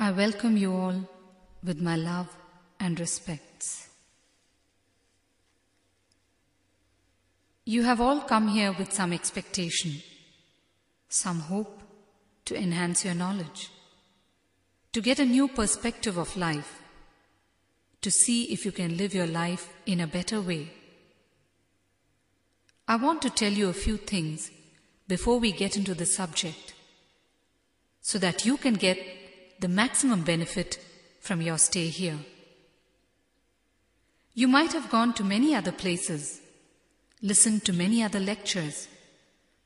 I welcome you all with my love and respects. You have all come here with some expectation, some hope to enhance your knowledge, to get a new perspective of life, to see if you can live your life in a better way. I want to tell you a few things before we get into the subject, so that you can get the maximum benefit from your stay here. You might have gone to many other places, listened to many other lectures,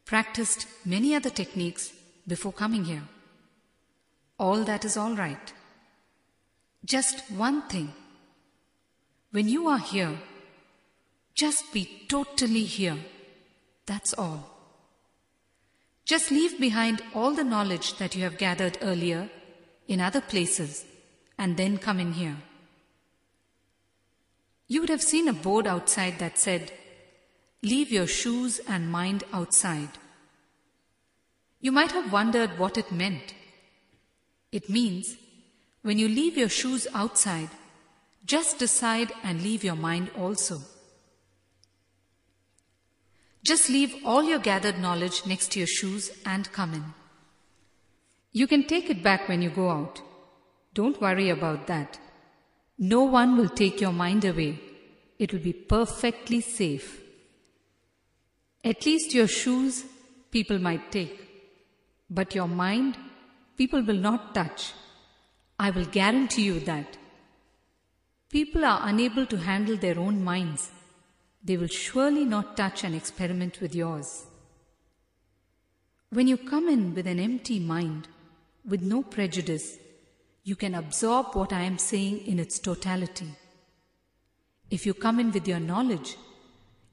practiced many other techniques before coming here. All that is all right. Just one thing. When you are here, just be totally here. That's all. Just leave behind all the knowledge that you have gathered earlier in other places and then come in here. You would have seen a board outside that said, "Leave your shoes and mind outside." You might have wondered what it meant. It means when you leave your shoes outside, just decide and leave your mind also. Just leave all your gathered knowledge next to your shoes and come in. You can take it back when you go out. Don't worry about that. No one will take your mind away. It will be perfectly safe. At least your shoes people might take, but your mind people will not touch. I will guarantee you that. People are unable to handle their own minds. They will surely not touch and experiment with yours. When you come in with an empty mind, with no prejudice, you can absorb what I am saying in its totality. If you come in with your knowledge,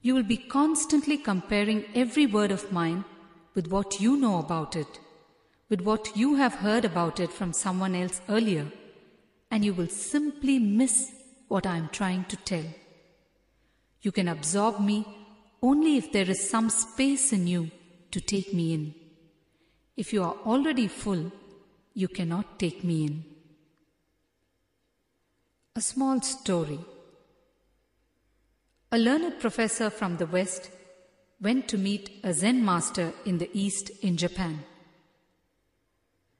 you will be constantly comparing every word of mine with what you know about it, with what you have heard about it from someone else earlier, and you will simply miss what I am trying to tell. You can absorb me only if there is some space in you to take me in. If you are already full, you cannot take me in. A small story. A learned professor from the West went to meet a Zen master in the East in Japan.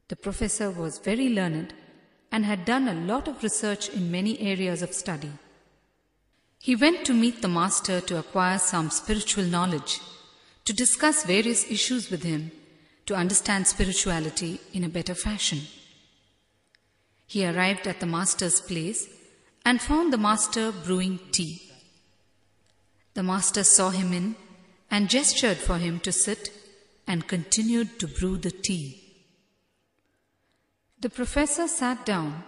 The professor was very learned and had done a lot of research in many areas of study. He went to meet the master to acquire some spiritual knowledge, to discuss various issues with him, to understand spirituality in a better fashion. He arrived at the master's place and found the master brewing tea. The master saw him in and gestured for him to sit and continued to brew the tea. The professor sat down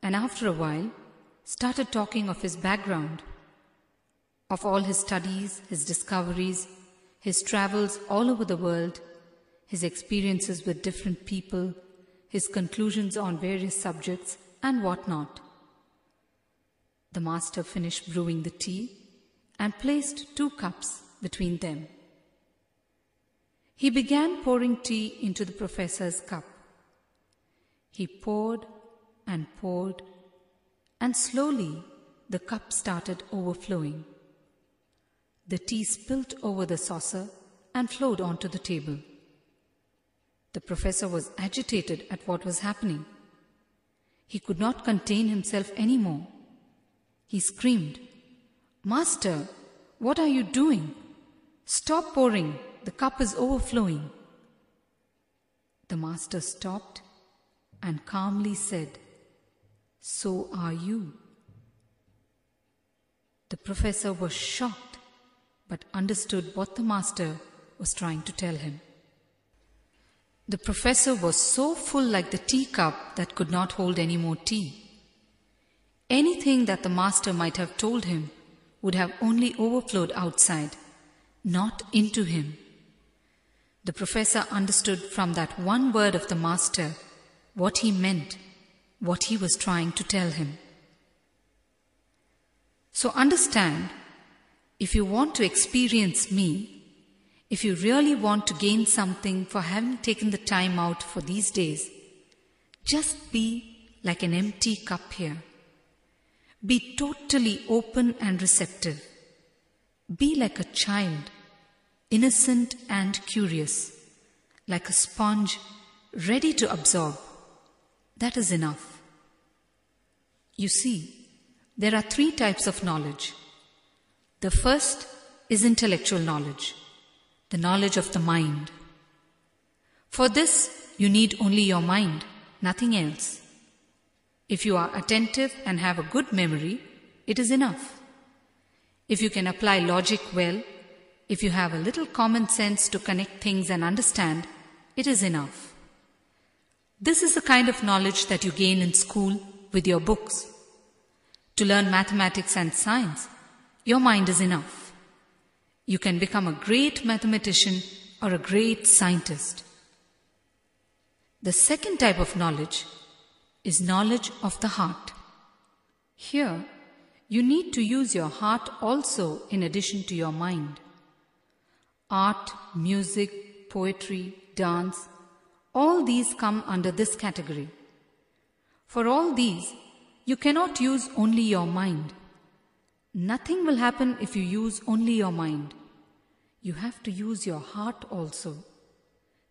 and after a while started talking of his background, of all his studies, his discoveries, his travels all over the world, his experiences with different people, his conclusions on various subjects, and what not. The master finished brewing the tea and placed 2 cups between them. He began pouring tea into the professor's cup. He poured, and slowly the cup started overflowing. The tea spilt over the saucer and flowed onto the table. The professor was agitated at what was happening. He could not contain himself anymore. He screamed, "Master, what are you doing? Stop pouring. The cup is overflowing." The master stopped and calmly said, "So are you." The professor was shocked, but understood what the master was trying to tell him. The professor was so full like the teacup that could not hold any more tea. Anything that the master might have told him would have only overflowed outside, not into him. The professor understood from that one word of the master what he meant, what he was trying to tell him. So understand, if you want to experience me, if you really want to gain something for having taken the time out for these days, just be like an empty cup here. Be totally open and receptive. Be like a child, innocent and curious, like a sponge ready to absorb. That is enough. You see, there are 3 types of knowledge. The first is intellectual knowledge, the knowledge of the mind. For this, you need only your mind, nothing else. If you are attentive and have a good memory, it is enough. If you can apply logic well, if you have a little common sense to connect things and understand, it is enough. This is the kind of knowledge that you gain in school with your books. To learn mathematics and science, your mind is enough. You can become a great mathematician or a great scientist. The second type of knowledge is knowledge of the heart. Here, you need to use your heart also in addition to your mind. Art, music, poetry, dance, all these come under this category. For all these, you cannot use only your mind. Nothing will happen if you use only your mind. You have to use your heart also.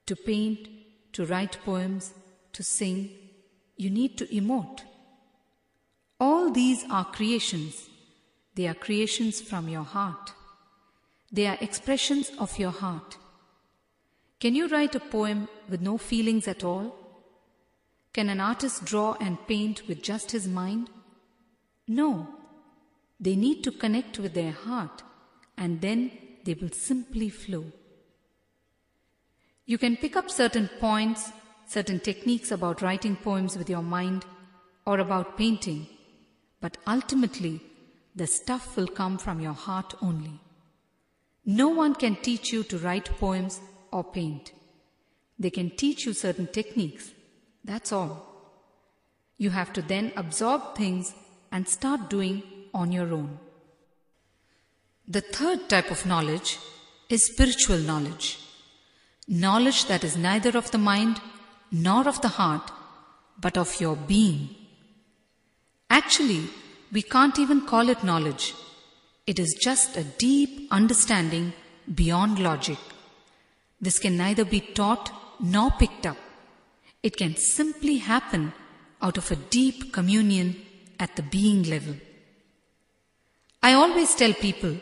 To paint, to write poems, to sing, you need to emote. All these are creations. They are creations from your heart. They are expressions of your heart. Can you write a poem with no feelings at all? Can an artist draw and paint with just his mind? No. They need to connect with their heart, and then they will simply flow. You can pick up certain points, certain techniques about writing poems with your mind or about painting, but ultimately the stuff will come from your heart only. No one can teach you to write poems or paint. They can teach you certain techniques, that's all. You have to then absorb things and start doing on your own. The third type of knowledge is spiritual knowledge. Knowledge that is neither of the mind nor of the heart, but of your being. Actually, we can't even call it knowledge. It is just a deep understanding beyond logic. This can neither be taught nor picked up. It can simply happen out of a deep communion at the being level. I always tell people,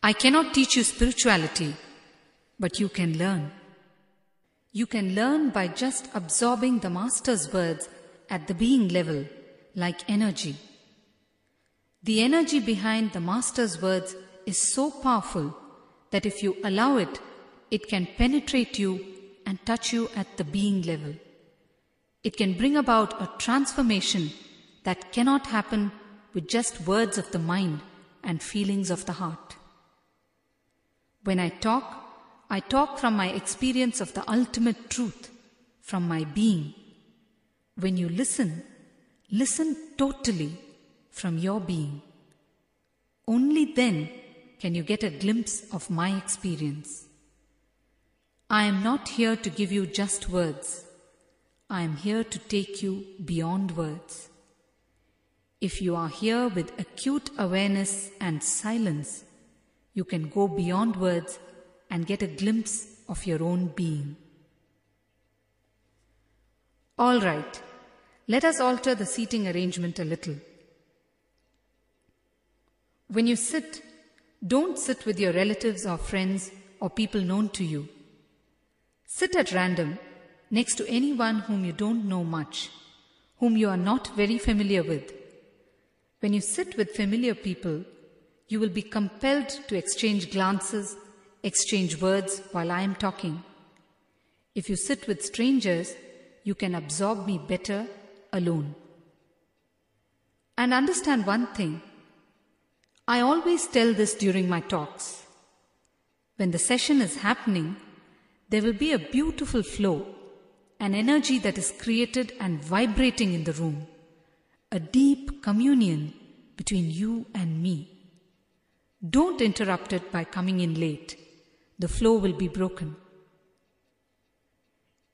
I cannot teach you spirituality, but you can learn. You can learn by just absorbing the Master's words at the being level, like energy. The energy behind the Master's words is so powerful that if you allow it, it can penetrate you and touch you at the being level. It can bring about a transformation that cannot happen with just words of the mind and feelings of the heart. When I talk from my experience of the ultimate truth, from my being. When you listen, listen totally from your being. Only then can you get a glimpse of my experience. I am not here to give you just words. I am here to take you beyond words. If you are here with acute awareness and silence, you can go beyond words and get a glimpse of your own being. All right, let us alter the seating arrangement a little. When you sit, don't sit with your relatives or friends or people known to you. Sit at random next to anyone whom you don't know much, whom you are not very familiar with. When you sit with familiar people, you will be compelled to exchange glances, exchange words while I am talking. If you sit with strangers, you can absorb me better alone. And understand one thing. I always tell this during my talks. When the session is happening, there will be a beautiful flow, an energy that is created and vibrating in the room, a deep communion between you and me. Don't interrupt it by coming in late. The flow will be broken.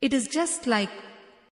It is just like